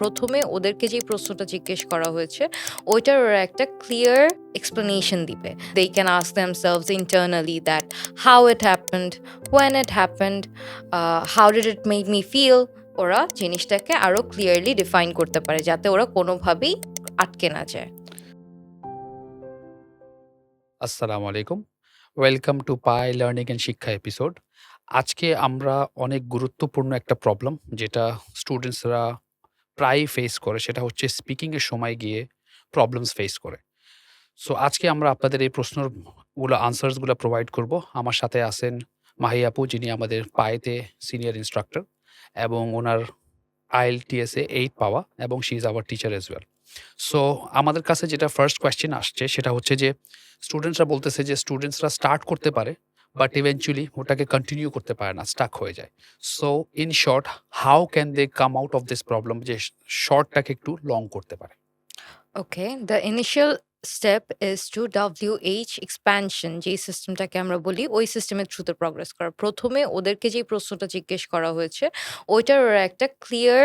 প্রথমে ওদেরকে যেই প্রশ্নটা জিজ্ঞেস করা হয়েছে, ওইটার ওরা একটা ক্লিয়ার explanation দিবে। They can ask themselves internally that how it happened, when it happened, how did it make me feel। ওরা জিনিসটাকে আরো ক্লিয়ারলি ডিফাইন করতে পারে যাতে ওরা কোনোভাবেই আটকে না যায়। আসসালামু আলাইকুম। Welcome to pi learning and শিক্ষা এপিসোড। আজকে আমরা অনেক গুরুত্বপূর্ণ একটা প্রবলেম যেটা স্টুডেন্টসরা প্রায়ই ফেস করে সেটা হচ্ছে স্পিকিং এর সময় গিয়ে প্রবলেমস ফেস করে। সো আজকে আমরা আপনাদের এই প্রশ্নগুলো আনসারস গুলা প্রোভাইড করব। আমার সাথে আছেন মাহি আপু যিনি আমাদের পায়েতে সিনিয়র ইন্সট্রাক্টর এবং উনার IELTS এ 8 পাওয়া এবং she is our teacher as well. So আমাদের কাছে যেটা ফার্স্ট কোয়েশ্চেন আসছে সেটা হচ্ছে যে স্টুডেন্টসরা বলতেছে যে স্টুডেন্টসরা স্টার্ট করতে পারে বাট ইভেনচুয়ালি ওটাকে কন্টিনিউ করতে পারে না, স্টাক হয়ে যায়। So in short, how can they come out of this problem যে শর্টটাকে একটু লং করতে পারে? Okay, the initial step is to WH expansion যেই সিস্টেমটাকে আমরা বলি, ওই সিস্টেমের থ্রুতে প্রোগ্রেস করা। প্রথমে ওদেরকে যেই প্রশ্নটা জিজ্ঞেস করা হয়েছে, ওইটার ওরা একটা ক্লিয়ার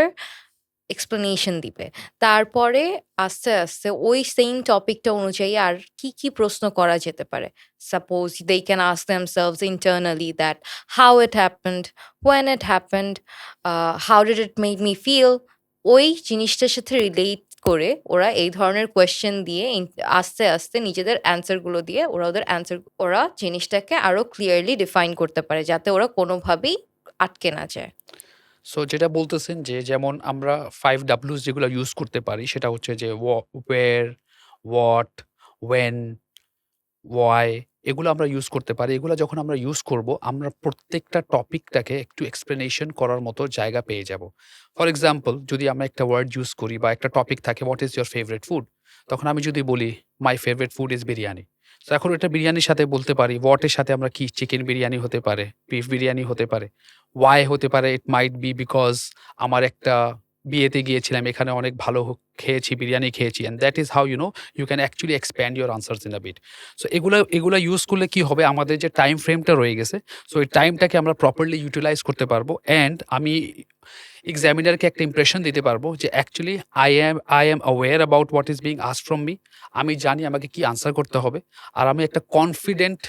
এক্সপ্লেনেশন দিবে। তারপরে আস্তে, আস্তে ওই সেইম টপিকটা অনুযায়ী আর কি প্রশ্ন করা যেতে পারে। Suppose they can ask themselves internally that how it happened, when it happened, how did it make me feel। ওই জিনিসটার সাথে রিলেট করে ওরা এই ধরনের কোয়েশ্চেন দিয়ে আস্তে, আস্তে নিজেদের অ্যান্সার গুলো দিয়ে ওরা জিনিসটাকে আরো ক্লিয়ারলি ডিফাইন করতে পারে যাতে ওরা কোনোভাবেই আটকে না যায়। সো যেটা বলতেছেন যে যেমন আমরা 5 Ws যেগুলো ইউজ করতে পারি সেটা হচ্ছে যে where, what, when, why এগুলো আমরা ইউজ করতে পারি। এগুলো যখন আমরা ইউজ করব, আমরা প্রত্যেকটা টপিকটাকে একটু এক্সপ্লেনেশন করার মতো জায়গা পেয়ে যাব। ফর এক্সাম্পল, যদি আমরা একটা ওয়ার্ড ইউজ করি বা একটা টপিক থাকে, what is your favourite food? তখন আমি যদি বলি my favourite food is biryani. তো এখন এটা বিরিয়ানির সাথে বলতে পারি, হোয়াট এর সাথে আমরা কি চিকেন বিরিয়ানি হতে পারে, বিফ বিরিয়ানি হতে পারে। ওয়াই হতে পারে, ইট মাইট বি বিকজ আমার একটা বিয়েতে গিয়েছিলাম, এখানে অনেক ভালো খেয়েছি, বিরিয়ানি খেয়েছি, and that is how you can actually expand your answers in a bit. So এগুলা ইউজ করলে কি হবে, আমাদের যে টাইম ফ্রেমটা রয়ে গেছে, সো এই টাইমটাকে আমরা প্রপারলি ইউটিলাইজ করতে পারবো। অ্যান্ড আমি এক্সামিনারকে একটা ইমপ্রেশন দিতে পারবো যে actually I am aware about what is being asked from me. আমি জানি আমাকে কি আনসার করতে হবে। আর আমি একটা কনফিডেন্ট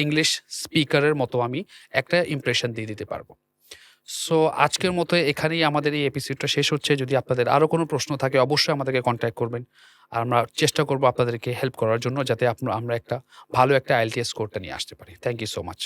ইংলিশ স্পিকারের মতো আমি একটা ইমপ্রেশন দিয়ে দিতে পারবো। সো আজকের মতো এখানেই আমাদের এই এপিসোডটা শেষ হচ্ছে। যদি আপনাদের আরো কোনো প্রশ্ন থাকে অবশ্যই আমাদেরকে কনট্যাক্ট করবেন। আর আমরা চেষ্টা করব আপনাদেরকে হেল্প করার জন্য যাতে আমরা একটা ভালো একটা IELTS স্কোরটা নিয়ে আসতে পারি। Thank you so much.